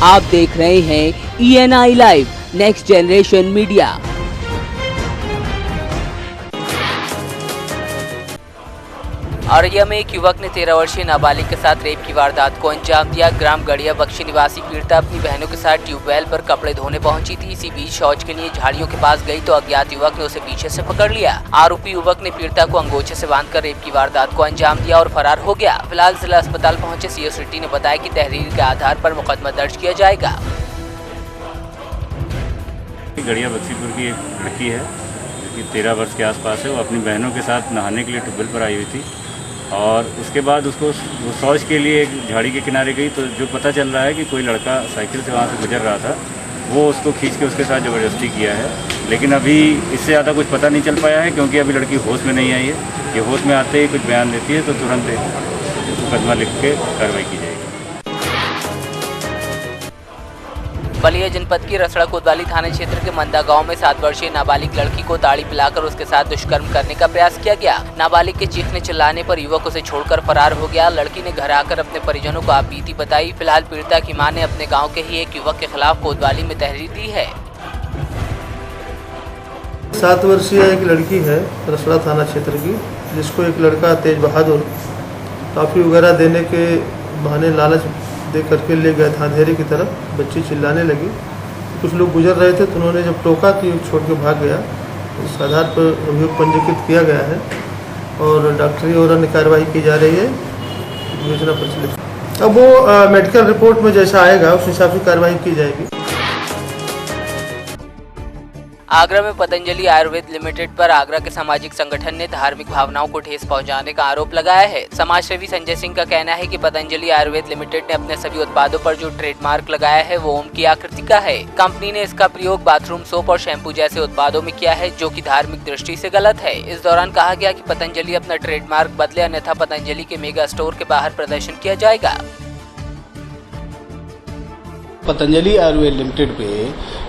आप देख रहे हैं ENI live next generation media. Auraiya में एक युवक ने 13 वर्षीय नाबालिग के साथ रेप की वारदात को अंजाम दिया। ग्राम गड़िया बख्शी निवासी पीड़िता अपनी बहनों के साथ ट्यूबवेल पर कपड़े धोने पहुंची थी। इसी बीच शौच के लिए झाड़ियों के पास गई तो अज्ञात युवक ने उसे पीछे से पकड़ लिया। आरोपी युवक ने पीड़िता को अंगोछे से बांधकर रेप की वारदात को अंजाम दिया और फरार हो गया। फिलहाल जिला अस्पताल पहुंचे सीओ सिटी ने बताया कि तहरीर के आधार पर मुकदमा दर्ज किया जाएगा। गड़िया बख्शीपुर की एक लड़की है जो कि 13 वर्ष के आसपास है। वो अपनी बहनों के साथ नहाने के लिए ट्यूबवेल पर आई हुई थी और उसके बाद उसको वो शौच के लिए एक झाड़ी के किनारे गई तो जो पता चल रहा है कि कोई लड़का साइकिल से वहाँ से गुजर रहा था, वो उसको खींच के उसके साथ ज़बरदस्ती किया है। लेकिन अभी इससे ज़्यादा कुछ पता नहीं चल पाया है क्योंकि अभी लड़की होश में नहीं आई है। ये होश में आते ही कुछ बयान देती है तो तुरंत मुकदमा लिख के कार्रवाई की जाएगी। बलिया जनपद की रसड़ा कोतवाली थाना क्षेत्र के मंदा गांव में 7 वर्षीय नाबालिग लड़की को ताड़ी पिलाकर उसके साथ दुष्कर्म करने का प्रयास किया गया। नाबालिग के चीखने चिल्लाने पर युवक उसे छोड़कर फरार हो गया। लड़की ने घर आकर अपने परिजनों को आपबीती बताई। फिलहाल पीड़िता की मां ने अपने गाँव के ही एक युवक के खिलाफ कोतवाली में तहरीर दी है। 7 वर्षीय एक लड़की है रसड़ा थाना क्षेत्र की, जिसको एक लड़का तेज बहादुर टॉफी वगैरह देने के बहाने लालच दे करके ले गया था अंधेरे की तरफ। बच्ची चिल्लाने लगी, कुछ लोग गुजर रहे थे तो उन्होंने जब टोका कि छोड़ के भाग गया। इस आधार पर अभियोग पंजीकृत किया गया है और डॉक्टरी और अन्य कार्रवाई की जा रही है। योजना प्रचलित अब वो मेडिकल रिपोर्ट में जैसा आएगा उस हिसाब से कार्रवाई की जाएगी। आगरा में पतंजलि आयुर्वेद लिमिटेड पर आगरा के सामाजिक संगठन ने धार्मिक भावनाओं को ठेस पहुंचाने का आरोप लगाया है। समाजसेवी संजय सिंह का कहना है कि पतंजलि आयुर्वेद लिमिटेड ने अपने सभी उत्पादों पर जो ट्रेडमार्क लगाया है वो ओम की आकृति का है। कंपनी ने इसका प्रयोग बाथरूम सोप और शैम्पू जैसे उत्पादों में किया है, जो कि धार्मिक दृष्टि से गलत है। इस दौरान कहा गया कि पतंजलि अपना ट्रेडमार्क बदले, अन्यथा पतंजलि के मेगा स्टोर के बाहर प्रदर्शन किया जाएगा। पतंजलि आयुर्वेद लिमिटेड पे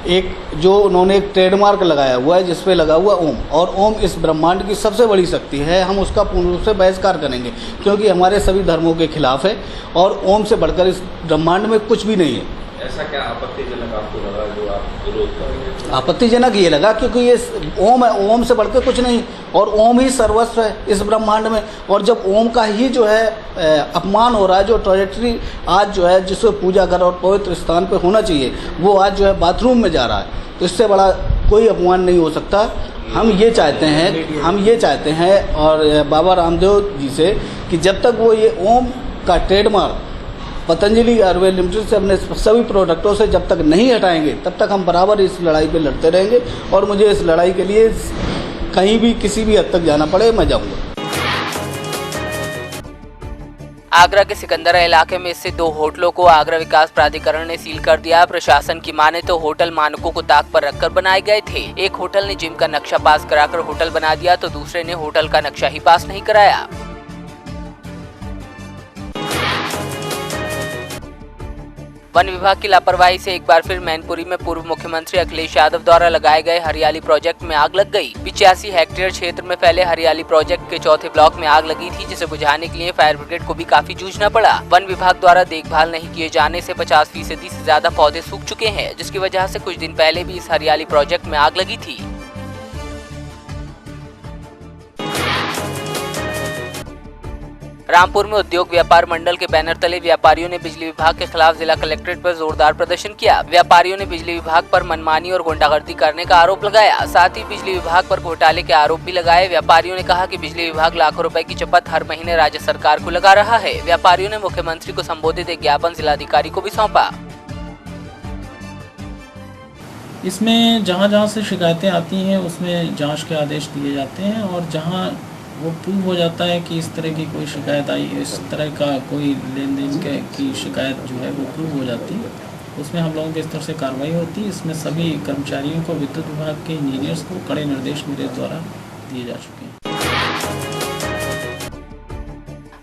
एक जो उन्होंने एक ट्रेडमार्क लगाया हुआ है जिसपे लगा हुआ ओम, और ओम इस ब्रह्मांड की सबसे बड़ी शक्ति है। हम उसका पूर्ण रूप से बहिष्कार करेंगे क्योंकि हमारे सभी धर्मों के खिलाफ है और ओम से बढ़कर इस ब्रह्मांड में कुछ भी नहीं है। ऐसा क्या आपत्तिजनक आपको लगा जो आप विरोध कर रहे हैं? आपत्तिजनक ये लगा क्योंकि ये ओम है, ओम से बढ़कर कुछ नहीं और ओम ही सर्वस्व है इस ब्रह्मांड में। और जब ओम का ही जो है अपमान हो रहा है, जो टॉयलेटरी आज जो है जिसको पूजा घर और पवित्र स्थान पे होना चाहिए वो आज जो है बाथरूम में जा रहा है, तो इससे बड़ा कोई अपमान नहीं हो सकता। हम ये चाहते हैं और बाबा रामदेव जी से कि जब तक वो ये ओम का ट्रेडमार्क पतंजलि आयुर्वेद लिमिटेड से अपने सभी प्रोडक्टों से जब तक नहीं हटाएंगे तब तक हम बराबर इस लड़ाई पे लड़ते रहेंगे और मुझे इस लड़ाई के लिए कहीं भी किसी भी हद तक जाना पड़े मैं जाऊंगा। आगरा के सिकंदरा इलाके में स्थित 2 होटलों को आगरा विकास प्राधिकरण ने सील कर दिया। प्रशासन की माने तो होटल मानकों को ताक पर रखकर बनाए गए थे। एक होटल ने जिम का नक्शा पास कराकर होटल बना दिया तो दूसरे ने होटल का नक्शा ही पास नहीं कराया। वन विभाग की लापरवाही से एक बार फिर मैनपुरी में पूर्व मुख्यमंत्री अखिलेश यादव द्वारा लगाए गए हरियाली प्रोजेक्ट में आग लग गई। 85 हेक्टेयर क्षेत्र में फैले हरियाली प्रोजेक्ट के चौथे ब्लॉक में आग लगी थी, जिसे बुझाने के लिए फायर ब्रिगेड को भी काफी जूझना पड़ा। वन विभाग द्वारा देखभाल नहीं किए जाने से 50% से ज्यादा पौधे सूख चुके हैं, जिसकी वजह से कुछ दिन पहले भी इस हरियाली प्रोजेक्ट में आग लगी थी। रामपुर में उद्योग व्यापार मंडल के बैनर तले व्यापारियों ने बिजली विभाग के खिलाफ जिला कलेक्ट्रेट पर जोरदार प्रदर्शन किया। व्यापारियों ने बिजली विभाग पर मनमानी और गुंडागर्दी करने का आरोप लगाया, साथ ही बिजली विभाग पर घोटाले के आरोप भी लगाए। व्यापारियों ने कहा कि बिजली विभाग लाखों रुपए की चपत हर महीने राज्य सरकार को लगा रहा है। व्यापारियों ने मुख्यमंत्री को संबोधित एक ज्ञापन जिलाधिकारी को भी सौंपा। इसमें जहाँ से शिकायतें आती हैं उसमें जांच के आदेश दिए जाते हैं और जहाँ वो प्रूव हो जाता है कि इस तरह की कोई शिकायत आई है, इस तरह का कोई लेन देन की शिकायत जो है वो प्रूव हो जाती है, उसमें हम लोगों के स्तर से कार्रवाई होती है। इसमें सभी कर्मचारियों को, विद्युत विभाग के इंजीनियर्स को कड़े निर्देश मेरे द्वारा दिए जा चुके हैं।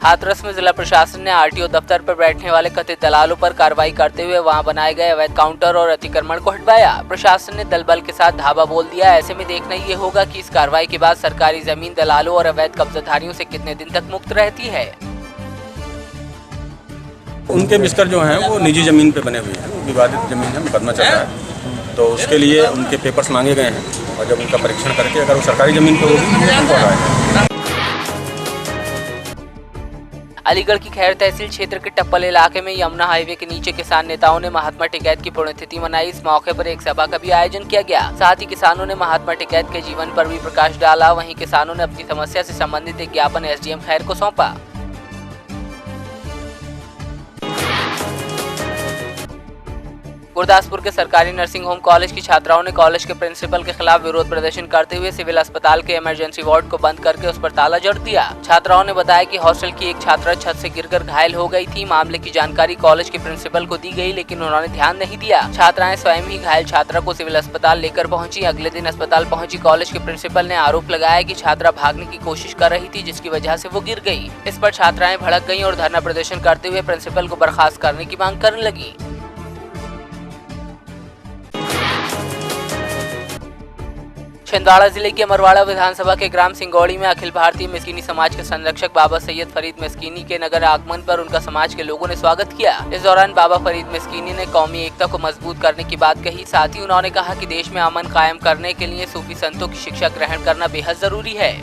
हाथरस में जिला प्रशासन ने आरटीओ दफ्तर पर बैठने वाले कथित दलालों पर कार्रवाई करते हुए वहां बनाए गए अवैध काउंटर और अतिक्रमण को हटवाया। प्रशासन ने दल बल के साथ धावा बोल दिया। ऐसे में देखना ये होगा कि इस कार्रवाई के बाद सरकारी जमीन दलालों और अवैध कब्जाधारियों से कितने दिन तक मुक्त रहती है। उनके बिस्तर जो हैं वो निजी ज़मीन पे बने हुए हैं, वो विवादित ज़मीन है, मुकदमा चल रहा है। तो उसके लिए उनके पेपर्स मांगे गए हैं और जब उनका परीक्षण करके अगर वो सरकारी ज़मीन पे होगी तो उनको हटाया। अलीगढ़ की खैर तहसील क्षेत्र के टप्पल इलाके में यमुना हाईवे के नीचे किसान नेताओं ने महात्मा टिकैत की पुण्यतिथि मनाई। इस मौके पर एक सभा का भी आयोजन किया गया। साथ ही किसानों ने महात्मा टिकैत के जीवन पर भी प्रकाश डाला। वहीं किसानों ने अपनी समस्या से संबंधित एक ज्ञापन एसडीएम खैर को सौंपा। गुरदासपुर के सरकारी नर्सिंग होम कॉलेज की छात्राओं ने कॉलेज के प्रिंसिपल के खिलाफ विरोध प्रदर्शन करते हुए सिविल अस्पताल के इमरजेंसी वार्ड को बंद करके उस पर ताला जड़ दिया। छात्राओं ने बताया कि हॉस्टल की एक छात्रा छत से गिरकर घायल हो गई थी। मामले की जानकारी कॉलेज के प्रिंसिपल को दी गई, लेकिन उन्होंने ध्यान नहीं दिया। छात्राएं स्वयं ही घायल छात्रा को सिविल अस्पताल लेकर पहुंची। अगले दिन अस्पताल पहुंची कॉलेज के प्रिंसिपल ने आरोप लगाया कि छात्रा भागने की कोशिश कर रही थी, जिसकी वजह से वो गिर गई। इस पर छात्राएं भड़क गईं और धरना प्रदर्शन करते हुए प्रिंसिपल को बर्खास्त करने की मांग करने लगी। छिंदवाड़ा जिले की अमरवाड़ा विधानसभा के ग्राम सिंगौड़ी में अखिल भारतीय मिस्कीनी समाज के संरक्षक बाबा सैयद फरीद मिस्कीनी के नगर आगमन पर उनका समाज के लोगों ने स्वागत किया। इस दौरान बाबा फरीद मिस्कीनी ने कौमी एकता को मजबूत करने की बात कही। साथ ही उन्होंने कहा कि देश में अमन कायम करने के लिए सूफी संतों की शिक्षा ग्रहण करना बेहद जरूरी है।